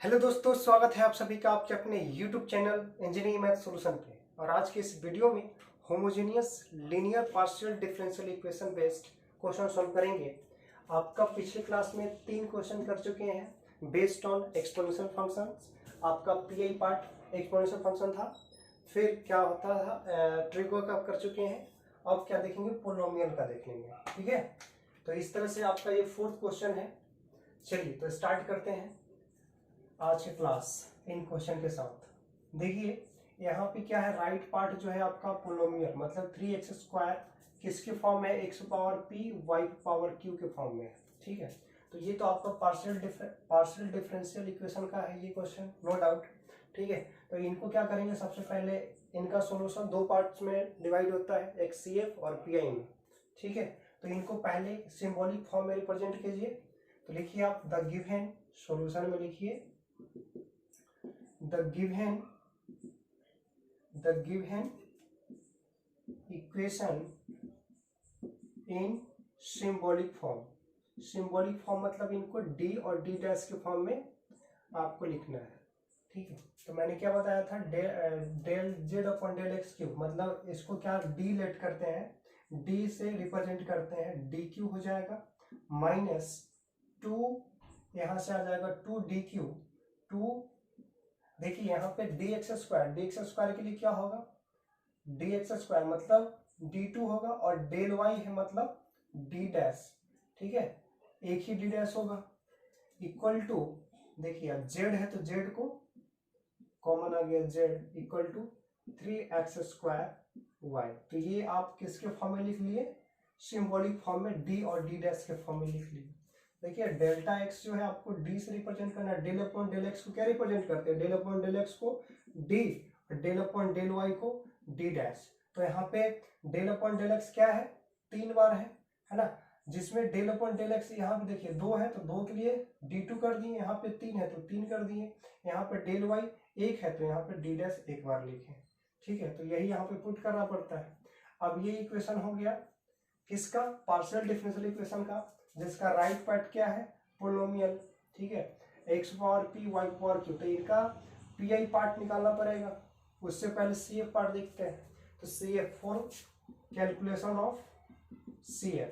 Hello दोस्तों, स्वागत है आप सभी का आपके अपने YouTube channel engineering math solution पे। और आज के इस वीडियो में homogeneous linear partial differential equation based question solve करेंगे। आपका पिछले क्लास में 3 क्वेश्चन कर चुके हैं बेस्ड ऑन एक्सपोनेंशियल फंक्शंस। आपका पीआई पार्ट एक्सपोनेंशियल फंक्शन था, फिर क्या होता था ट्रिगो का कर चुके हैं। अब क्या देखेंगे, पोलिनोमियल का देख लेंगे। ठीक है, तो इस तरह से आपका ये 4th क्वेश्चन है। चलिए तो स्टार्ट करते हैं आज के क्लास इन क्वेश्चन के साथ। देखिए यहाँ पे क्या है, राइट पार्ट जो है आपका पोलिनोमियल मतलब 3x² किसके फॉर्म है, x power p y power q के फॉर्म में है। ठीक है, तो ये तो आपका पार्शियल डिफरेंशियल इक्वेशन का है ये क्वेश्चन, नो डाउट। ठीक है, तो इनको क्या करेंगे, सबसे पहले इनका सॉल्यूशन 2 पार्ट्स में डिवाइड होता है, एक CF और PI में। ठीक है, तो इनको पहले सिंबॉलिक फॉर्म में रिप्रेजेंट कीजिए। तो लिखिए आप द गिवन सॉल्यूशन में लिखिए the given equation in symbolic form। Symbolic form मतलब इनको d और d डैश के फॉर्म में आपको लिखना है। ठीक है, तो मैंने क्या बताया था, del Z upon del X cube, मतलब इसको क्या d लेट करते हैं, d से रिप्रेजेंट करते हैं, डी क्यू हो जाएगा माइनस 2, यहाँ से आ जाएगा 2 2। देखिए यहाँ पे dx² के लिए क्या होगा, dx² मतलब d2 होगा, और डेल y है मतलब d डैश। ठीक है, एक ही d डैश होगा, इक्वल टू, देखिए अब z है तो z को कॉमन आ गया, z equal to 3x² y। तो ये आप किसके फॉर्म में लिख लिए, सिंबॉलिक फॉर्म में d और d डैश के फॉर्म में लिख लिए। देखिए डेल्टा एक्स जो है आपको d से रिप्रेजेंट करना है, डेल अपॉन डेल एक्स को क्या रिप्रेजेंट करते हैं, डेल अपॉन डेल एक्स को d और डेल अपॉन डेल y को d डैश। तो यहाँ पे डेल अपॉन डेल एक्स क्या है, 3 बार है ना, जिसमें डेल अपॉन डेल एक्स यहाँ पे देखिए 2 है तो 2 के लिए d2 कर दिए, यहाँ पे 3 है तो 3 कर दिए, यहाँ पे डेल y 1 है तो यहाँ पे d डैश एक बार लिखे। ठीक है, तो यही यहाँ पे पुट करना पड़ता है। अब ये इक्वेशन हो गया किसका, पार्शियल डिफरेंशियल इक्वेशन का, जिसका राइट पार्ट क्या है, पोलिनोमियल। ठीक है, x power p y power q, तो इनका PI पार्ट निकालना पड़ेगा। उससे पहले CF पार्ट देखते हैं। तो CF for calculation of CF,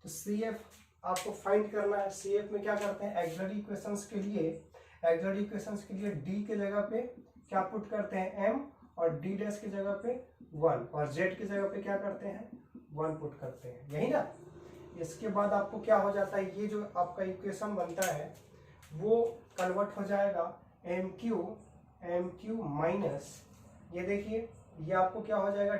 तो CF आपको फाइंड करना है। CF में क्या करते हैं, एक्सिलरी इक्वेशंस के लिए d के जगह पे क्या पुट करते हैं, m, और d डैश की जगह पे 1, और z की जगह पे क्या करते हैं, 1 पुट करते हैं, यही ना। इसके बाद आपको क्या हो जाता है, ये जो आपका इक्वेशन बनता है वो कन्वर्ट हो जाएगा एम क्यू माइनस, ये देखिए ये आपको क्या हो जाएगा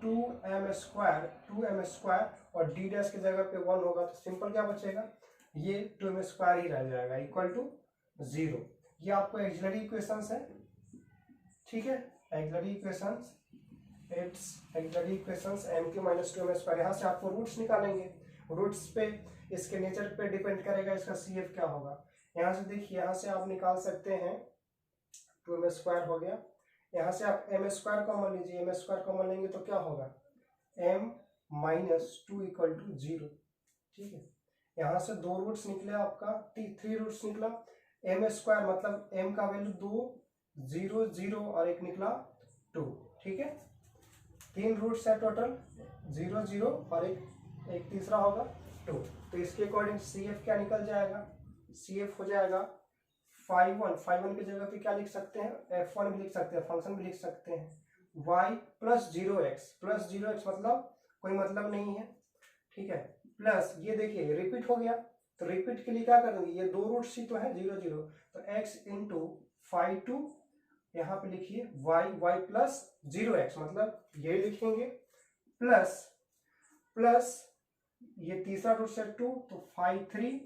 2m² और d डैश की जगह पे 1 होगा, तो सिंपल क्या बचेगा, ये 2m² ही रह जाएगा इक्वल टू 0। ये आपको एक्सिलरी इक्वेशंस है। ठीक है, axillary equations, m³ minus 2m²। यहाँ से आपको रूट्स निकालेंगे, रूट्स पे इसके नेचर पे डिपेंड करेगा इसका CF क्या होगा। यहाँ से देखिए, यहाँ से आप निकाल सकते हैं 2m² हो गया, यहाँ से आप m² कॉमन लीजिए, m² कॉमन लेंगे तो क्या होगा, m माइनस 2 इक्वल टू 0। ठीक है, यहाँ से 2 रूट्स निकले आपका, 3 रूट्स निकला, m² मतलब m का वैल्यू 2, 0 0 और एक निकला 2। ठीक है, 3 रूट्स है टोटल, 0 0 और एक तीसरा होगा 2। तो इसके अकॉर्डिंग CF क्या निकल जाएगा, CF हो जाएगा 5 1 की जगह पे क्या लिख सकते हैं, f1 भी लिख सकते हैं, फंक्शन भी लिख सकते हैं, y प्लस 0x मतलब कोई मतलब नहीं है। ठीक है, प्लस ये देखिए रिपीट हो गया, तो रिपीट के लिए क्या करेंगे, ये 2 रूट्स ही तो है 0 0, तो x इंटू 5 2, यहाँ पे लिखिए y प्लस 0x मतलब ये लिखेंगे, प्लस ये तीसरा रूट से 2, तो 5 3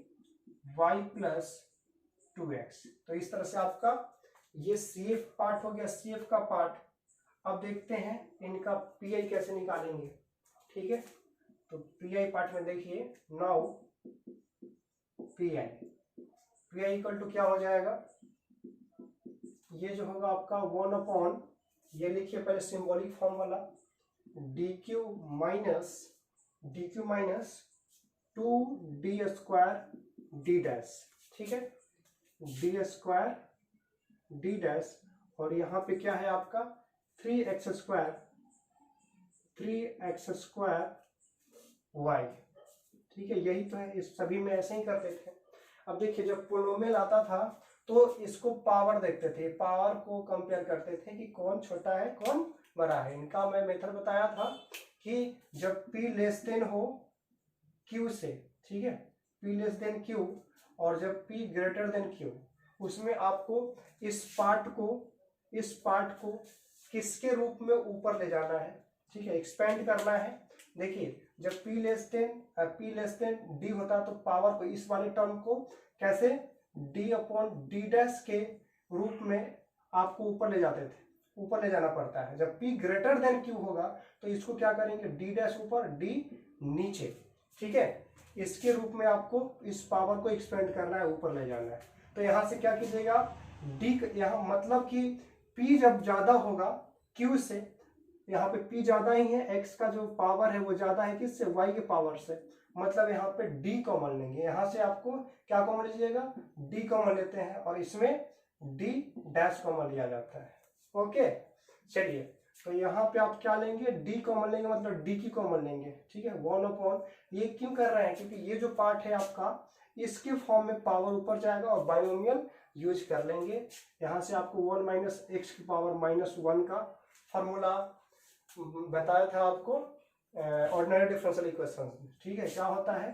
y प्लस 2x। तो इस तरह से आपका ये CF पार्ट हो गया, CF का पार्ट। अब देखते हैं इनका PI कैसे निकालेंगे। ठीक है, तो PI पार्ट में देखिए, नाउ PI इक्वल टू क्या हो जाएगा, ये जो होगा आपका 1 अपॉन, ये लिखिए पहले सिंबॉलिक फॉर्म वाला, DQ minus 2d² d dash. ठीक है, डी स्क्वायर डी डैश, और यहाँ पे क्या है आपका 3x स्क्वायर वाई। ठीक है, यही तो है, इस सभी में ऐसे ही करते थे। अब देखिए जब पोलिनोमियल आता था तो इसको पावर देखते थे, पावर को कंपेयर करते थे कि कौन छोटा है कौन बड़ा है। इनका मैं मेथड बताया था कि जब p लेस देन हो q से, ठीक है, p लेस देन q, और जब p ग्रेटर देन q, उसमें आपको इस पार्ट को किसके रूप में ऊपर ले जाना है, ठीक है, एक्सपेंड करना है। देखिए जब p लेस देन d होता तो पावर को, इस वाले टर्म को कैसे d अपॉन डी डैश के रूप में आपको ऊपर ले जाते थे, ऊपर ले जाना पड़ता है। जब p ग्रेटर देन q होगा तो इसको क्या करेंगे, d डैश ऊपर d नीचे, ठीक है, इसके रूप में आपको इस पावर को एक्सपेंड करना है, ऊपर ले जाना है। तो यहां से क्या कीजिएगा, d यहाँ मतलब कि p जब ज्यादा होगा q से, यहाँ पे p ज्यादा ही है, x का जो पावर है वो ज्यादा है किससे, y के पावर से, मतलब यहाँ पे d कॉमन लेंगे। यहाँ से आपको क्या कॉमन लीजिएगा, d कॉमन लेते हैं, और इसमें d डैश कॉमन लिया जाता है। ओके, चलिए तो यहाँ पे आप क्या लेंगे, d कॉमन लेंगे, मतलब d की कॉमन लेंगे, ठीक है, 1 अपॉन, ये क्यों कर रहे हैं, क्योंकि ये जो पार्ट है आपका इसके फॉर्म में पावर ऊपर जाएगा और बाइनोमियल यूज कर लेंगे। यहाँ से आपको 1 माइनस एक्स की पावर -1 का फॉर्मूला बताया था आपको ऑर्डिनरी डिफरेंशियल इक्वेशन, ठीक है, क्या होता है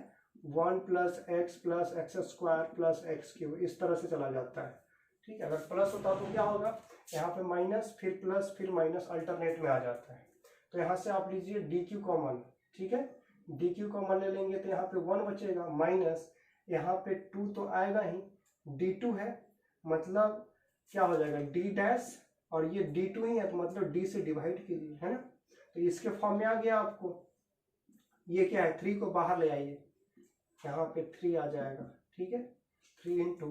1 plus x square plus x cube, इस तरह से चला जाता है। ठीक है, अगर प्लस होता तो क्या होगा, यहाँ पे माइनस फिर प्लस फिर माइनस अल्टरनेट में आ जाता है। तो यहाँ से आप लीजिए डी क्यू कॉमन, ठीक है, डी क्यू कॉमन ले लेंगे तो यहाँ पे 1 बचेगा, माइनस यहाँ पे 2 तो आएगा ही, d2 है, मतलब क्या हो जाएगा d डैश, और ये d2 ही है तो मतलब d से डिवाइड कीजिए, है ना, तो इसके फॉर्म में आ गया आपको। ये क्या है, 3 को बाहर ले आइए, यहाँ पे 3 आ जाएगा, ठीक है, 3 इंटू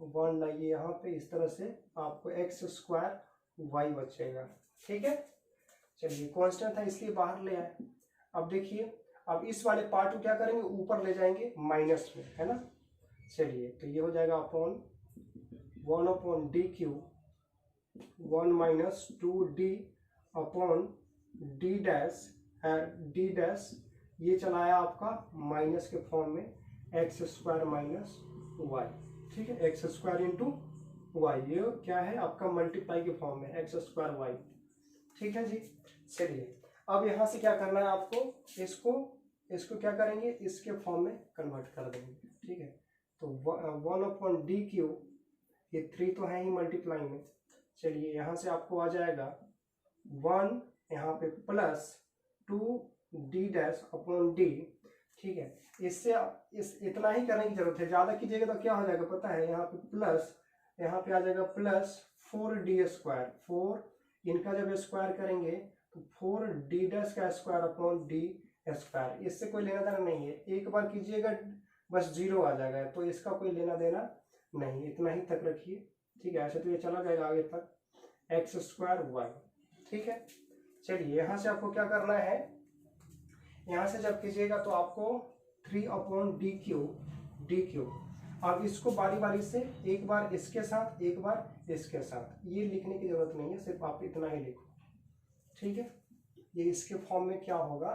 1 लाइए यहाँ पे, इस तरह से आपको एक्स स्क्वायर वाई बचेगा। ठीक है, चलिए कांस्टेंट था इसलिए बाहर ले आए। अब देखिए, अब इस वाले पार्ट को क्या करेंगे, ऊपर ले जाएंगे माइनस में, है ना। चलिए तो ये हो जाएगा upon 1 upon D Q 1 minus 2d upon D dash, ये चलाया आपका माइनस के फॉर्म में एक्स स्क्वायर माइनस वाई, ठीक है, एक्स स्क्वायर इंटू वाई, ये क्या है आपका मल्टीप्लाई के फॉर्म में एक्स स्क्वायर वाई। ठीक है जी, चलिए अब यहाँ से क्या करना है आपको, इसको क्या करेंगे, इसके फॉर्म में कन्वर्ट कर देंगे। ठीक है, तो 1 अपॉन डी क्यू, ये 3 तो है ही मल्टीप्लाई में, चलिए यहाँ से आपको आ जाएगा 1 यहाँ पे plus 2 D dash upon D. ठीक है, इससे इतना ही करने की जरूरत है, ज़्यादा कीजिएगा तो क्या हो जाएगा पता है, यहाँ पे प्लस, यहाँ पे आ जाएगा प्लस 4d स्क्वायर, 4 इनका जब स्क्वायर करेंगे तो 4d डैश का स्क्वायर अपॉन डी स्क्वायर, इससे कोई लेना देना नहीं है, एक बार कीजिएगा बस 0 आ जाएगा, तो इसका कोई लेना देना नहीं, इतना ही तक रखिए। ठीक है, ऐसे तो ये चला जाएगा आगे तक एक्स स्क्वायर वाई। ठीक है, चलिए यहाँ से आपको क्या करना है, यहाँ से जब कीजिएगा तो आपको 3 अपॉन डी क्यू, अब इसको बारी बारी से एक बार इसके साथ एक बार इसके साथ, ये लिखने की जरूरत नहीं है, सिर्फ आप इतना ही लिखो। ठीक है, ये इसके फॉर्म में क्या होगा,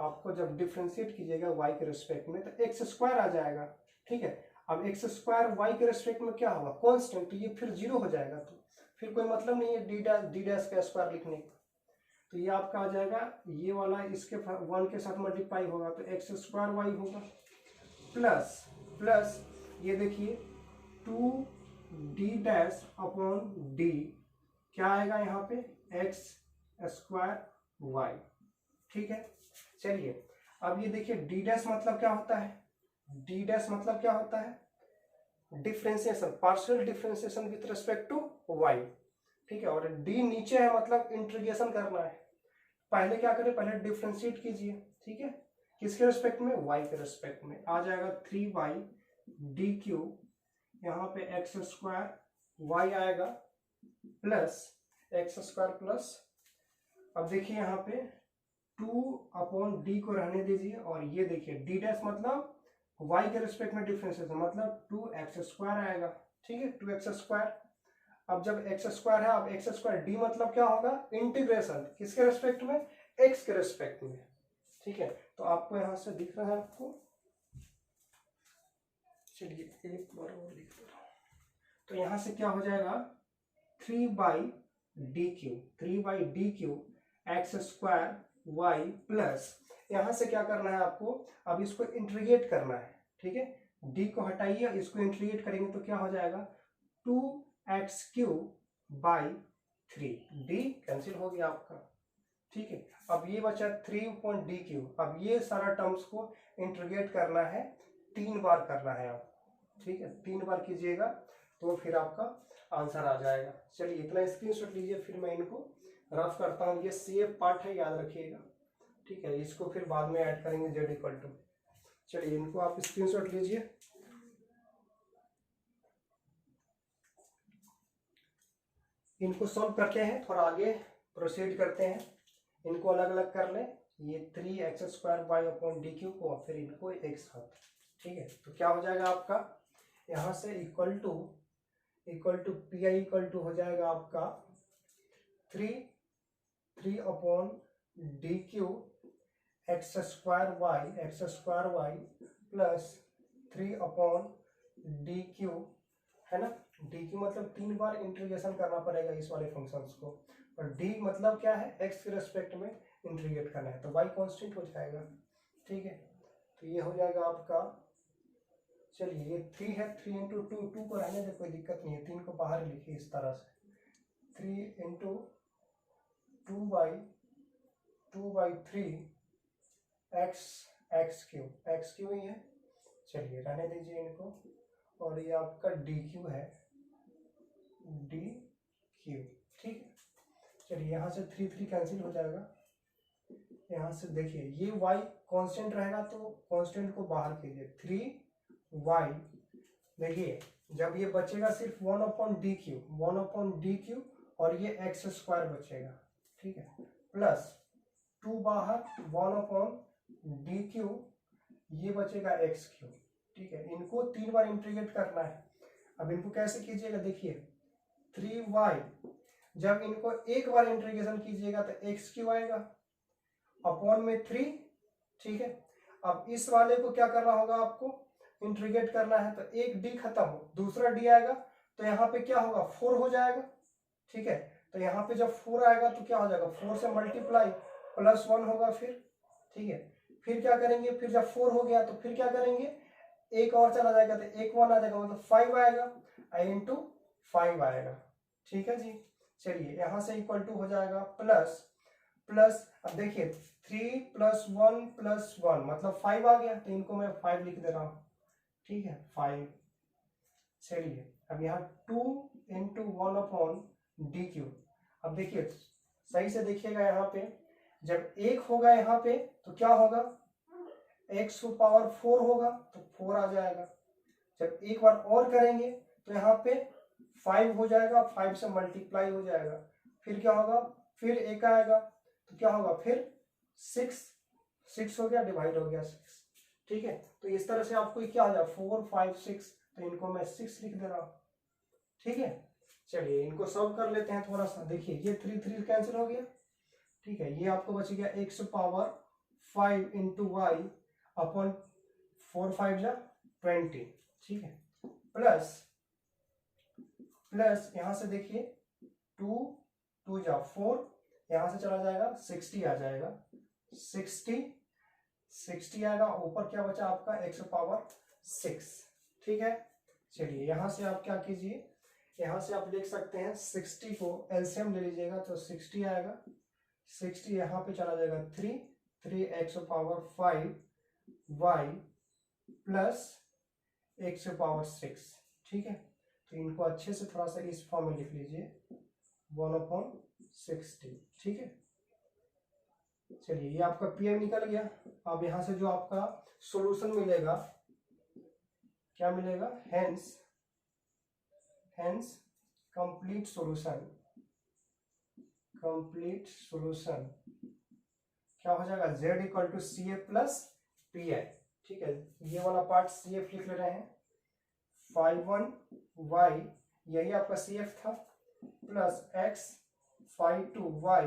आपको जब डिफ्रेंशिएट कीजिएगा वाई के रेस्पेक्ट में तो एक्स स्क्वायर आ जाएगा। ठीक है, अब एक्स स्क्वायर वाई के रेस्पेक्ट में क्या होगा, कांस्टेंट, तो ये फिर 0 हो जाएगा, तो फिर कोई मतलब नहीं है डी डैश का स्क्वायर लिखने का, तो ये आपका आ जाएगा, ये वाला इसके 1 के साथ मल्टीप्लाई होगा तो एक्स स्क्वायर वाई होगा, प्लस ये देखिए 2d डैश अपॉन डी, क्या आएगा यहाँ पे एक्स स्क्वायर वाई। ठीक है, चलिए अब ये देखिए डी डैश मतलब क्या होता है, डी डैश मतलब क्या होता है, differentiation, partial differentiation with respect to Y. ठीक है, और डी नीचे है मतलब इंटीग्रेशन करना है, पहले क्या करें, पहले डिफ्रेंशिएट कीजिए। ठीक है, किसके रिस्पेक्ट में, वाई के रिस्पेक्ट में, आ जाएगा 3y डी क्यू, यहाँ पे एक्स स्क्वायर वाई आएगा प्लस एक्स स्क्वायर प्लस, अब देखिए यहाँ पे 2 अपॉन डी को रहने दीजिए, और ये देखिए डी डैश मतलब y के रिस्पेक्ट में डिफरेंशिएशन, मतलब 2x स्क्वायर आएगा। ठीक है, 2x²। अब जब x² है, अब x² d मतलब क्या होगा, इंटीग्रेशन किसके रेस्पेक्ट में, x के रेस्पेक्ट में। ठीक है, तो आपको यहां से दिख रहा है आपको, चलिए एक बार और लिख दे रहा हूं। तो यहां से क्या हो जाएगा, 3/d³ 3/d³ x² y plus, यहां से क्या करना है आपको, अब इसको इंटीग्रेट करना है। ठीक है, d को हटाइए, इसको इंटीग्रेट करेंगे तो क्या हो जाएगा, 2x³ 3, d कैंसिल हो गया आपका। ठीक है, अब ये बचा 3/d³। अब ये सारा टर्म्स को इंटीग्रेट करना है, 3 बार करना है आपको। ठीक है, 3 बार कीजिएगा तो फिर आपका आंसर आ जाएगा। चलिए इतना स्क्रीनशॉट लीजिए, फिर मैं इनको रफ करता हूँ। ये सेफ पार्ट है, याद रखिएगा। ठीक है, इसको फिर बाद में ऐड करेंगे z = चलिए इनको आप स्क्रीनशॉट लीजिए। इनको सॉल्व करते हैं, थोड़ा आगे प्रोसीड करते हैं। इनको अलग अलग कर लें, ये 3x² y/d³ को, फिर इनको एक साथ। ठीक है, तो क्या हो जाएगा आपका, यहां से इक्वल टू PI = हो जाएगा आपका 3/d³ x² y plus 3/d³ है ना। d³ मतलब 3 बार इंटीग्रेशन करना पड़ेगा इस वाले फंक्शंस को, और d मतलब क्या है, x के रेस्पेक्ट में इंटीग्रेट करना है, तो y कांस्टेंट हो जाएगा। ठीक है, तो ये हो जाएगा आपका, चलिए ये 3 है, 3 × 2, 2 को रहने दे, कोई दिक्कत नहीं है, 3 को बाहर लिखिए इस तरह से, 3 × 2/3 x³ ही है। चलिए रहने दीजिए इनको, और ये आपका d³ है, d³। ठीक है, चलिए यहाँ से 3 कैंसिल हो जाएगा। यहाँ से देखिए ये y कांस्टेंट रहेगा, तो कांस्टेंट को बाहर कीजिए, 3y। देखिए जब ये बचेगा सिर्फ 1/d³, और ये x² बचेगा। ठीक है, प्लस 2 बाहर, 1/d³, ये बचेगा x³। ठीक है, इनको 3 बार इंटीग्रेट करना है। अब इनको कैसे कीजिएगा, देखिए 3y, जब इनको एक बार इंटीग्रेशन कीजिएगा तो x³ आएगा, अपॉन में 3। ठीक है, अब इस वाले को क्या करना होगा, आपको इंटीग्रेट करना है, तो एक d खत्म हो, दूसरा d आएगा, तो यहाँ पे क्या होगा, 4 हो जाएगा। ठीक है, तो यहाँ पे जब 4 आएगा तो क्या हो जाएगा, 4 से मल्टीप्लाई +1 होगा फिर। ठीक है, फिर क्या करेंगे, फिर जब 4 हो गया तो फिर क्या करेंगे, एक और चला जाएगा तो एक 1 आ जाएगा, मतलब 5 आएगा, × 5 आएगा। ठीक है जी, चलिए यहाँ से इक्वल टू हो जाएगा प्लस, अब देखिए 3 + 1 + 1 मतलब 5 आ गया, तो इनको मैं 5 लिख दे रहा हूँ। ठीक है, 5। चलिए अब यहाँ 2 × 1/d³। अब देखिए सही से देखिएगा, यहाँ पे जब 1 होगा यहाँ पे तो क्या होगा, x⁴ होगा, तो 4 आ जाएगा। जब एक बार और करेंगे तो यहाँ पे 5 हो जाएगा, 5 से मल्टीप्लाई हो जाएगा, फिर क्या होगा, फिर 1 आएगा, तो क्या होगा, फिर 6 हो गया, डिवाइड हो गया 6। ठीक है, तो इस तरह से आपको क्या आ जाए, 4 5 6, तो इनको मैं 6 लिख दे रहा हूँ। ठीक है, चलिए इनको सॉल्व कर लेते हैं थोड़ा सा। देखिए ये 3 कैंसिल हो गया। ठीक है, ये आपको बच गया x⁵ × y अपॉन 4 5 जा 20। ठीक है, प्लस यहां से देखिए 2 2 जा 4, यहां से चला जाएगा 60 आ जाएगा, 60 आएगा, ऊपर क्या बचा आपका x⁴। ठीक है, चलिए यहां से आप क्या कीजिए, यहां से आप लिख सकते हैं 60 को एलसीएम ले लीजिएगा, तो 60 आएगा, 60 यहाँ पे चला जाएगा 3 x⁵ y प्लस x⁴। ठीक है, तो इनको अच्छे से थोड़ा सा इस फॉर्म में लिख लीजिए, 1/60। ठीक है, चलिए ये आपका पीएम निकल गया। अब यहां से जो आपका सॉल्यूशन मिलेगा, क्या मिलेगा, हेंस कंप्लीट सॉल्यूशन क्या हो जाएगा, z = CF + PI। ठीक है, ये वाला पार्ट CF लिख ले रहे हैं, phi1 y यही आपका CF था, plus x phi2y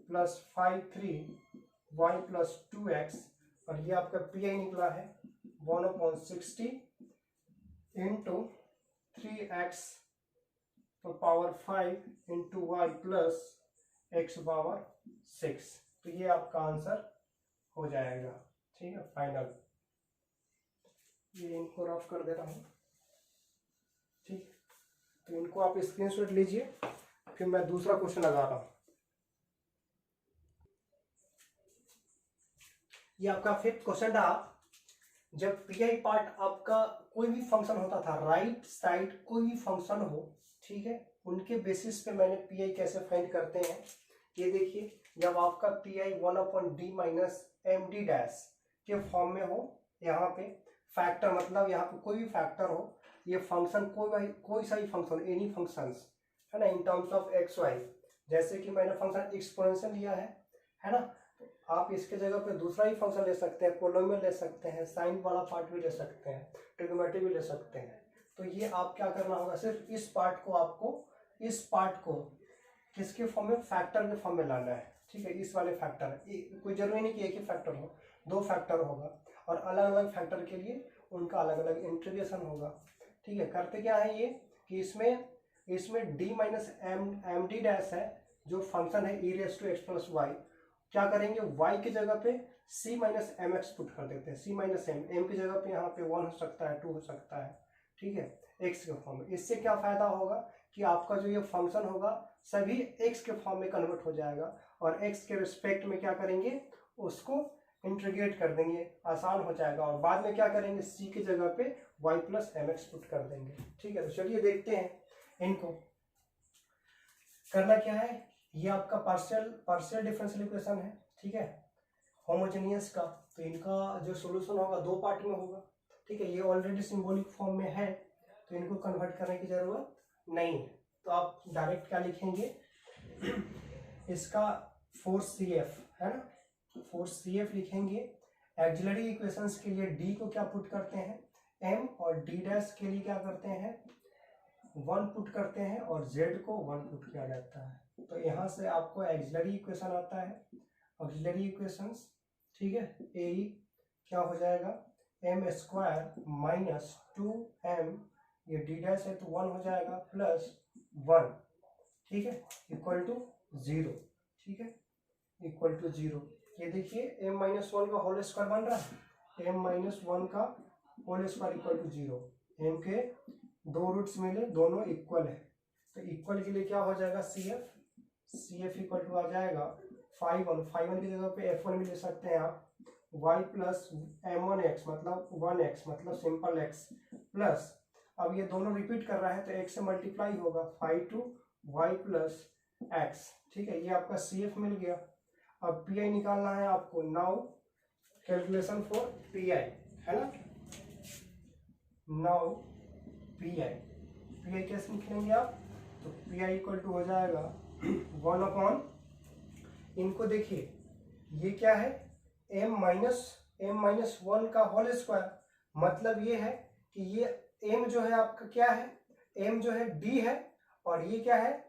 plus phi3y plus 2x, और ये आपका PI निकला है 1/60 इंटू 3x तो power 5 into Y plus x power 6। तो ये आपका आंसर हो जाएगा। ठीक है, फाइनल। ये इनको रफ कर दे रहा हूँ। ठीक, तो इनको आप स्क्रीनशॉट लीजिए, फिर मैं दूसरा क्वेश्चन लगा रहा हूँ। ये आपका फिफ्थ क्वेश्चन था, जब पीआई पार्ट आपका कोई भी फंक्शन होता था, राइट साइड कोई भी फंक्शन हो, ठीक है, उनके बेसिस पे मैंने पीआई कैसे फाइंड करते हैं। ये देखिए, जब आपका pi 1/d minus md dash के फॉर्म में हो, यहाँ पे फैक्टर मतलब यहाँ पे कोई भी फैक्टर हो, ये फंक्शन कोई सा ही फंक्शन, एनी फंक्शंस है ना, in terms of X Y, जैसे कि मैंने फंक्शन एक्सपोनेंशियल लिया है ना, आप इसके जगह पे दूसरा ही फंक्शन ले सकते हैं, पोलिनोमियल ले सकते हैं, साइन वाला पार्ट भी ले सकते हैं, ट्रिग्नोमेट्री भी ले सकते हैं। तो ये आप क्या करना होगा, सिर्फ इस पार्ट को किसके फॉर्म में, फैक्टर के फॉर्म में लाना है। ठीक है, इस वाले फैक्टर, कोई जरूरी नहीं कि एक ही फैक्टर हो, दो फैक्टर होगा, और अलग अलग फैक्टर के लिए उनका अलग अलग इंटीग्रेशन होगा। ठीक है, करते क्या है ये कि इसमें d minus M D dash है, जो फंक्शन है e raise to X plus Y, क्या करेंगे, y की जगह पे c minus M X put कर देते हैं, c माइनस एम की जगह पे यहाँ पे 1 हो सकता है, 2 हो सकता है। ठीक है, x के फॉर्म में। इससे क्या फायदा होगा कि आपका जो ये फंक्शन होगा सभी x के फॉर्म में कन्वर्ट हो जाएगा, और x के रिस्पेक्ट में क्या करेंगे, उसको इंटीग्रेट कर देंगे, आसान हो जाएगा, और बाद में क्या करेंगे, c की जगह पे y plus M X put कर देंगे। ठीक है, तो चलिए देखते हैं इनको करना क्या है। ये आपका पार्शियल डिफरेंशियल इक्वेशन है, ठीक है, होमोजेनियस का। तो इनका जो सॉल्यूशन होगा दो पार्ट में होगा। ठीक है, ये ऑलरेडी सिंबॉलिक फॉर्म में है, तो इनको कन्वर्ट करने की जरूरत नहीं है। तो आप डायरेक्ट क्या लिखेंगे, इसका 4CF है ना, 4CF लिखेंगे। एक्सिलरी इक्वेशंस के लिए d को क्या पुट करते हैं, m, और d डैश के लिए क्या करते हैं, 1 पुट करते हैं, और z को 1 पुट किया जाता है। तो यहाँ से आपको एक्सिलरी इक्वेशन आता है, ऑक्सिलरी इक्वेशंस। ठीक है, ए क्या हो जाएगा, m² माइनस 2m, ये d डैश है तो 1 हो जाएगा, प्लस 1, ठीक है, इक्वल टू 0। ठीक है, इक्वल टू 0। ये देखिए m-1 का होल स्क्वायर बन रहा है, m-1 का whole square equal to 0। m के दो रूट्स मिले, दोनों इक्वल है, तो इक्वल के लिए क्या हो जाएगा, CF इक्वल टू आ जाएगा 5/1 की जगह पे f1 भी ले सकते हैं आप, y प्लस m1x मतलब 1x मतलब सिंपल x, प्लस अब ये दोनों रिपीट कर रहा है तो x से मल्टीप्लाई होगा 5 प्लस x। ठीक है, ये आपका CF मिल गया। अब PI निकालना है आपको। नाउ कैलकुलेशन फॉर PI है ना, नाउ PI कैसे निकलेंगे आप, तो PI इक्वल टू हो जाएगा 1/, इनको देखिए ये क्या है, m-1 का होल स्क्वायर, मतलब ये है कि ये m जो है आपका क्या है, m जो है d है, और ये क्या है,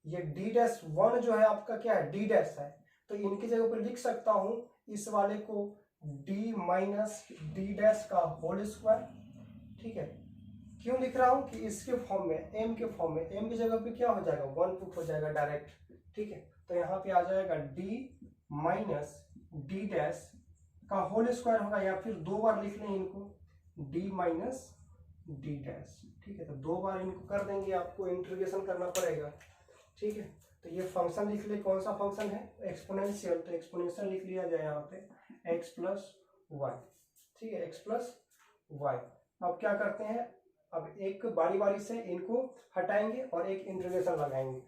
ये d-1 जो है आपका क्या है, d डैश है। तो इनकी जगह पर लिख सकता हूं इस वाले को d माइनस d डैश का होल स्क्वायर। ठीक है, क्यों लिख रहा हूं कि इसके फॉर्म में, m के फॉर्म में, m की जगह पे क्या हो जाएगा, 1 पुट हो जाएगा डायरेक्ट। ठीक है, तो यहाँ पे आ जाएगा d माइनस d डैश का होल स्क्वायर होगा, या फिर दो बार लिख लें इनको, d माइनस d डैश। ठीक है, तो दो बार इनको कर देंगे, आपको इंटीग्रेशन करना पड़ेगा। ठीक है, तो ये फंक्शन लिख ले, कौन सा फंक्शन है, एक्सपोनेंशियल, तो एक्सपोनेंशियल लिख लिया जाए यहाँ पे x प्लस वाई। ठीक है, x प्लस वाई। अब क्या करते हैं, अब एक बारी बारी से इनको हटाएंगे और एक इंटीग्रेशन लगाएंगे,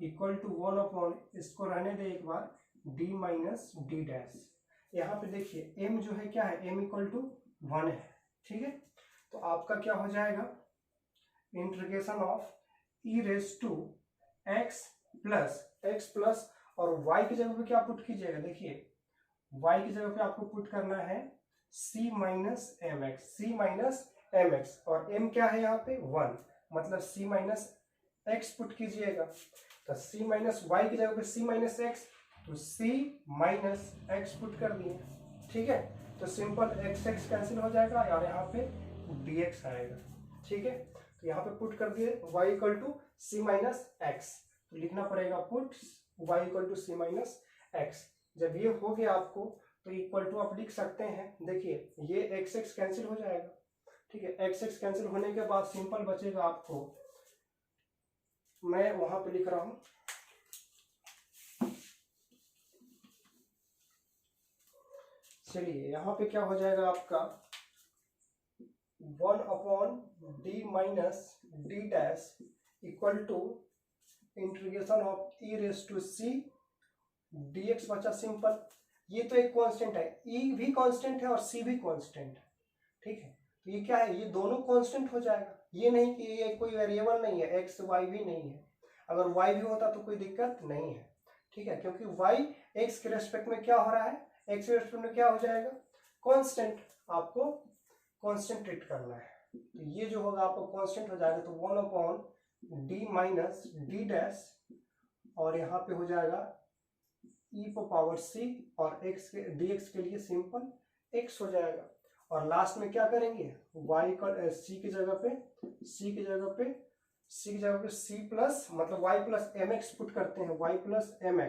इक्वल टू 1/, इसको रहने दे एक बार, d माइनस d डैश। यहाँ पे देखिए m जो है क्या है, m इक्वल टू 1 है। ठीक है, तो आपका क्या हो जाएगा, integration of e raise to x plus और y की जगह पे क्या पुट कीजिएगा, देखिए y की जगह पे आपको पुट करना है c minus M X, M X, और एम क्या है यहाँ पे 1, मतलब सी माइनस एक्स पुट कीजिएगा। तो सी माइनस वाई की जगह पे सी माइनस एक्स, तो सी माइनस एक्स पुट कर दिए। ठीक है, तो सिंपल एक्स एक्स कैंसिल हो जाएगा और यहाँ पे डी एक्स आएगा। ठीक है, तो यहाँ पे पुट कर दिए Y equal to C minus X, तो लिखना पड़ेगा put Y equal to C minus X. जब ये हो गया आपको तो इक्वल टू आप लिख सकते हैं, देखिए ये एक्स एक्स कैंसिल हो जाएगा। ठीक है, एक्स एक्स कैंसिल होने के बाद सिंपल बचेगा आपको, मैं वहां पे लिख रहा हूं, चलिए यहाँ पे क्या हो जाएगा आपका 1 upon D minus D dash equal to integration of E raise to C D X बचा सिंपल। ये तो एक कांस्टेंट है, ई भी कांस्टेंट है और सी भी कांस्टेंट है। ठीक है, तो ये क्या है, ये दोनों कांस्टेंट हो जाएगा। ये नहीं कि ये कोई वेरिएबल नहीं है, एक्स वाई भी नहीं है। अगर वाई भी होता तो कोई दिक्कत नहीं है। ठीक है, क्योंकि वाई एक्स के रेस्पेक्ट में क्या हो रहा है, एक्स के रेस्पेक्ट में क्या हो जाएगा कांस्टेंट, आपको कांस्टेंट ट्रीट करना है। तो ये जो होगा आपको कांस्टेंट हो जाएगा, तो 1 upon D minus D dash, और यहाँ पे हो जाएगा ई पावर सी, और एक्स के डी एक्स के लिए सिंपल एक्स हो जाएगा। और लास्ट में क्या करेंगे, वाई का सी की जगह पे सी प्लस मतलब Y plus M X put करते हैं, Y plus M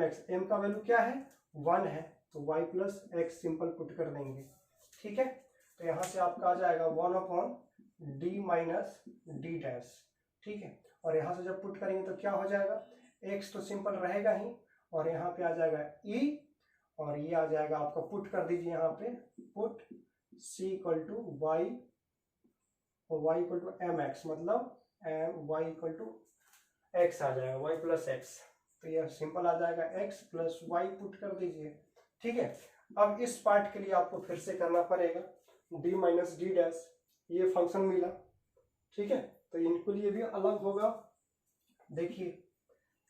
X, M का वैल्यू क्या है 1 है, तो Y plus X simple put कर देंगे। ठीक है, तो यहाँ से आपका आ जाएगा 1 upon D minus D dash. ठीक है, और यहाँ से जब पुट करेंगे तो क्या हो जाएगा, एक्स तो सिंपल रहेगा ही, और यहाँ पे आ जाएगा ई, और ये आ जाएगा आपका, पुट कर दीजिए यहाँ पे, put C equal to Y और Y equal to M X, मतलब M Y equal to X आ जाएगा, वाई प्लस एक्स। तो ये सिंपल आ जाएगा एक्स प्लस वाई, पुट कर दीजिए। ठीक है, अब इस पार्ट के लिए आपको फिर से करना पड़ेगा डी माइनस डी डैश, ये फंक्शन मिला। ठीक है, तो इनके लिए भी अलग होगा। देखिए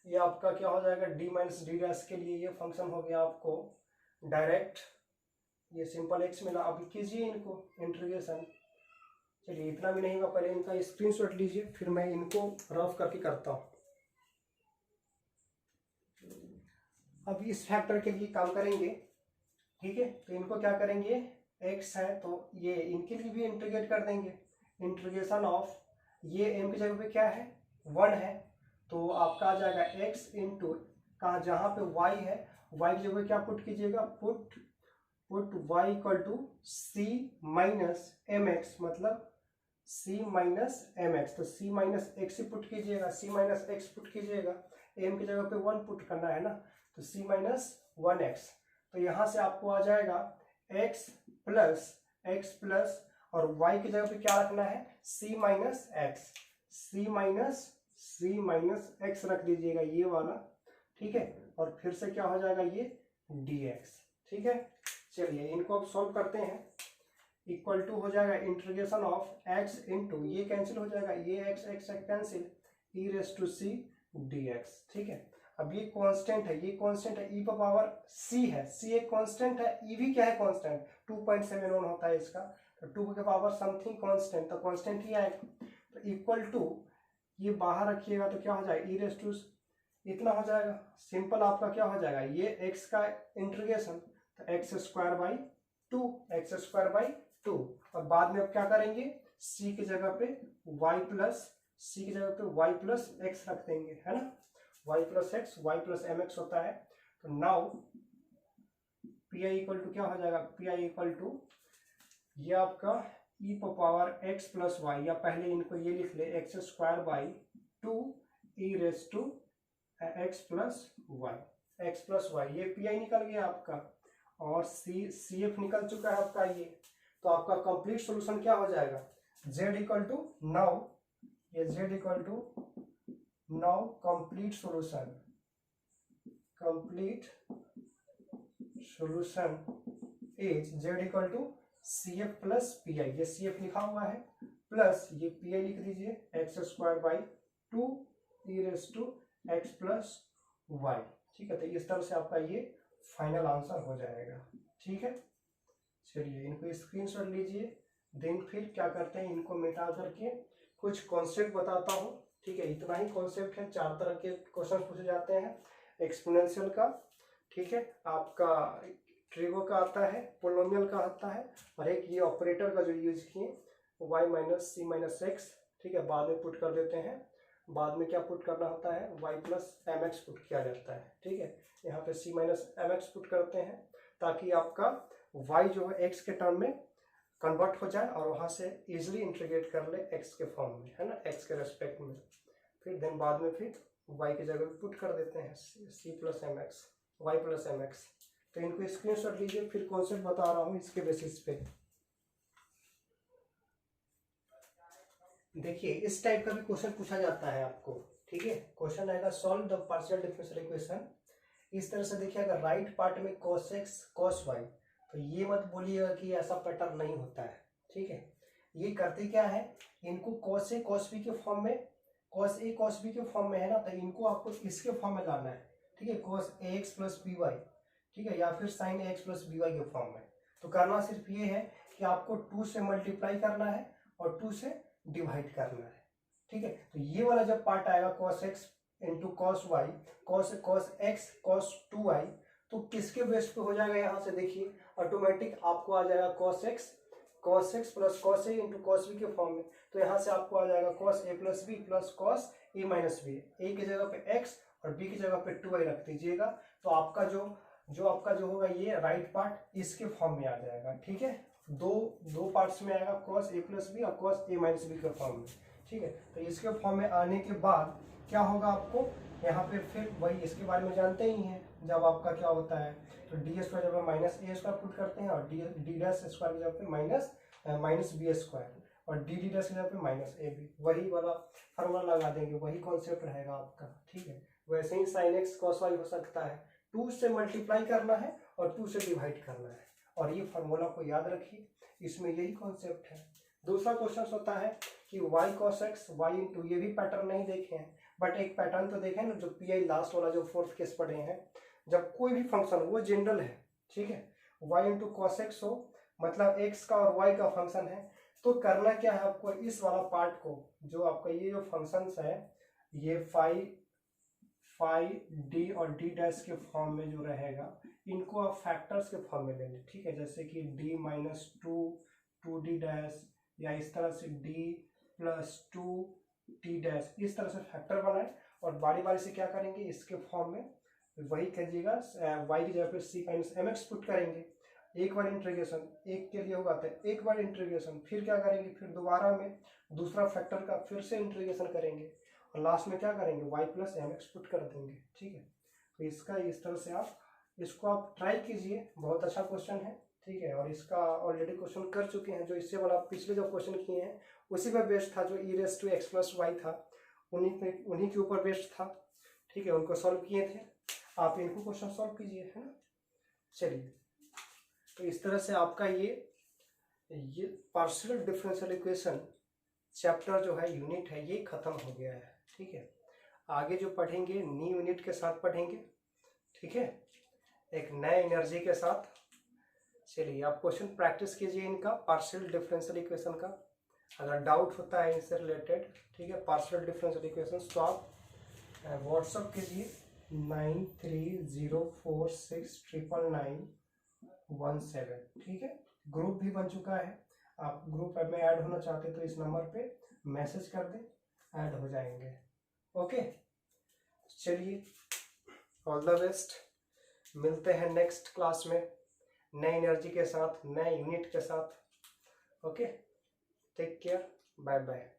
ये आपका क्या हो जाएगा, डी माइनस डी डैश के लिए ये फंक्शन हो गया आपको डायरेक्ट, ये सिंपल एक्स मिला। अब कीजिए इनको इंटीग्रेशन। चलिए इतना भी नहीं होगा, पहले इनका स्क्रीनशॉट लीजिए, फिर मैं इनको रफ करके करता हूँ। अब इस फैक्टर के लिए काम करेंगे। ठीक है, तो इनको क्या करेंगे, एक्स है तो ये इनके लिए भी इंटीग्रेट कर देंगे, इंटीग्रेशन ऑफ, ये एम की जगह पे क्या है 1 है, तो आपका आ जाएगा एक्स इंटू कहाँ, जहाँ पे वाई है, वाई की जगह क्या पुट कीजिएगा, put Y equal to C minus M X, मतलब सी माइनस एम एक्स, तो सी माइनस एक्स ही पुट कीजिएगा, सी माइनस एक्स पुट कीजिएगा, एम की जगह पे 1 पुट करना है ना, तो सी माइनस 1 एक्स। तो यहाँ से आपको आ जाएगा एक्स प्लस और वाई की जगह पे क्या रखना है, सी माइनस एक्स, सी माइनस एक्स रख दीजिएगा ये वाला। ठीक है, और फिर से क्या हो जाएगा ये डी एक्स। ठीक है, चलिए इनको अब सॉल्व करते हैं। इक्वल टू हो जाएगा इंटीग्रेशन ऑफ एक्स इंटू, ये कैंसिल हो जाएगा, ये X X cancel, E raise to C D X. ठीक है, अब ये कांस्टेंट है, ई पर पावर सी है, सी एक कांस्टेंट है, ई भी क्या है कांस्टेंट, 2.71 होता है इसका, तो 2 के पावर समथिंग कांस्टेंट, तो कांस्टेंट ही आएगा। तो इक्वल टू ये बाहर रखिएगा तो क्या हो जाएगा, ई रेस टू इतना हो जाएगा, सिंपल आपका क्या हो जाएगा, ये एक्स का इंटीग्रेशन, तो एक्स स्क्वायर बाई 2, और बाद में अब क्या करेंगे, सी की जगह पे वाई प्लस एक्स रख देंगे, है ना, वाई प्लस एम एक्स होता है। तो now P I equal to क्या हो जाएगा, पी आई इक्वल टू ये आपका E power X plus Y, या पहले इनको ये लिख ले, X square by 2 E raise to X plus Y, ये पी आई निकल गया आपका, और सी एफ निकल चुका है आपका ये। तो आपका कंप्लीट सॉल्यूशन क्या हो जाएगा, z इक्वल टू नाउ, ये z equal to now complete solution is z equal to C F plus P I, ये सी एफ लिखा हुआ है, प्लस ये पी आई लिख दीजिए, X square by 2 E raise to X plus Y. ठीक है, तो इस तरह से आपका ये फाइनल आंसर हो जाएगा। ठीक है, चलिए इनको स्क्रीनशॉट लीजिए, देन फिर क्या करते हैं, इनको मिटा करके कुछ कॉन्सेप्ट बताता हूँ, ठीक है। इतना ही कॉन्सेप्ट है, 4 तरह के क्वेश्चन पूछे जाते हैं। एक्सपोनेंशियल का, ठीक है, आपका ट्रिगो का आता है, पोलिनोमियल का आता है, और एक ये ऑपरेटर का जो यूज किए y माइनस सी माइनस एक्स, ठीक है, बाद में पुट कर देते हैं। बाद में क्या पुट करना होता है, y plus M X put किया जाता है, ठीक है। यहाँ पे c minus M X put करते हैं ताकि आपका y जो है x के टर्म में कन्वर्ट हो जाए और वहाँ से इजिली इंटीग्रेट कर ले x के फॉर्म में, है ना, x के रेस्पेक्ट में। फिर देन बाद में फिर y की जगह पुट कर देते हैं c plus M X, Y plus M X. तो इनको स्क्रीनशॉट लीजिए, फिर कॉन्सेप्ट बता रहा हूँ इसके बेसिस पे। देखिए इस टाइप का भी क्वेश्चन पूछा जाता है आपको, ठीक है। क्वेश्चन आएगा solve the partial differential equation. इस तरह से देखिए, अगर राइट पार्ट में cos x cos y, तो ये मत बोलिएगा कि ऐसा पैटर्न नहीं होता है, ठीक है। ये करते क्या है, इनको cos a cos b के फॉर्म में, cos a cos b के फॉर्म में है ना, तो इनको आपको इसके फॉर्म में लाना है, ठीक है, cos ax plus B Y, ठीक है, या फिर sin ax plus B Y के फॉर्म में। तो करना सिर्फ ये है कि आपको 2 से मल्टीप्लाई करना है और 2 से डिवाइड करना है, ठीक है। तो ये वाला जब पार्ट आएगा cos x into cos Y, cos x cos 2y, तो किसके बेस पे हो जाएगा, यहाँ से देखिए ऑटोमेटिक आपको आ जाएगा cos x plus cos a into cos b के फॉर्म में। तो यहाँ से आपको आ जाएगा cos a plus B plus cos a minus B. a की जगह पे x और b की जगह पे 2y रख दीजिएगा, तो आपका जो होगा ये राइट पार्ट इसके फॉर्म में आ जाएगा, ठीक है। दो पार्ट्स में आएगा, cos a प्लस बी और cos a माइनस बी के फॉर्म में, ठीक है। तो इसके फॉर्म में आने के बाद क्या होगा, आपको यहाँ पे फिर वही इसके बारे में जानते ही हैं, जब आपका क्या होता है, तो डी स्क्वायर जब माइनस ए स्क्वायर पुट करते हैं, और डी डैश स्क्वायर की जगह पे माइनस बी स्क्वायर, और डी डैश की जगह पे माइनस ए बी, वही वाला फार्मूला लगा देंगे, वही कॉन्सेप्ट रहेगा आपका, ठीक है। वैसे ही साइन एक्स कॉस वाई हो सकता है, 2 से मल्टीप्लाई करना है और 2 से डिवाइड करना है, और ये फार्मूला को याद रखिए, इसमें यही कॉन्सेप्ट है। दूसरा क्वेश्चन होता है कि y cos x y into, ये भी पैटर्न नहीं देखे हैं, बट एक पैटर्न तो देखें ना, जो पी लास्ट वाला जो 4th केस पढ़े हैं, जब कोई भी फंक्शन वो जनरल है, ठीक है, y इंटू कॉस एक्स हो, मतलब x का और y का फंक्शन है, तो करना क्या है आपको, इस वाला पार्ट को, जो आपका ये जो फंक्शंस है, ये फाई डी और डी डैश के फॉर्म में जो रहेगा, इनको आप फैक्टर्स के फॉर्म में लेंगे, ठीक है। जैसे कि d minus two D dash, या इस तरह से d प्लस 2t डैश, इस तरह से फैक्टर बनाए, और बारी बारी से क्या करेंगे, इसके फॉर्म में वही कीजिएगा, y की जगह पे c minus M X put करेंगे, एक बार इंटीग्रेशन, एक के लिए होगा तो एक बार इंटीग्रेशन, फिर क्या करेंगे, फिर दोबारा में दूसरा फैक्टर का फिर से इंटीग्रेशन करेंगे, और लास्ट में क्या करेंगे, y plus M X put कर देंगे, ठीक है। तो इसका इस तरह से इसको आप ट्राई कीजिए, बहुत अच्छा क्वेश्चन है, ठीक है। और इसका ऑलरेडी क्वेश्चन कर चुके हैं, जो इससे वाला पिछले जो क्वेश्चन किए हैं उसी पर बेस्ड था, जो E raise to X plus Y था, उन्हीं के ऊपर बेस्ड था, ठीक है, उनको सॉल्व किए थे। आप इनको क्वेश्चन सॉल्व कीजिए, है ना। चलिए, तो इस तरह से आपका ये पार्शियल डिफरेंशियल इक्वेशन चैप्टर जो है, यूनिट है, ये खत्म हो गया है, ठीक है। आगे जो पढ़ेंगे न्यू यूनिट के साथ पढ़ेंगे, ठीक है, एक नए एनर्जी के साथ। चलिए, आप क्वेश्चन प्रैक्टिस कीजिए इनका, पार्शियल डिफरेंशियल इक्वेशन का, अगर डाउट होता है इनसे रिलेटेड, ठीक है, पार्शियल डिफरेंशियल इक्वेशन, तो आप व्हाट्सअप कीजिए 9304699917, ठीक है। ग्रुप भी बन चुका है, आप ग्रुप में ऐड होना चाहते तो इस नंबर पे मैसेज कर दें, ऐड हो जाएंगे, ओके। चलिए, ऑल द बेस्ट, मिलते हैं नेक्स्ट क्लास में नए एनर्जी के साथ, नए यूनिट के साथ, okay. Take care, bye bye.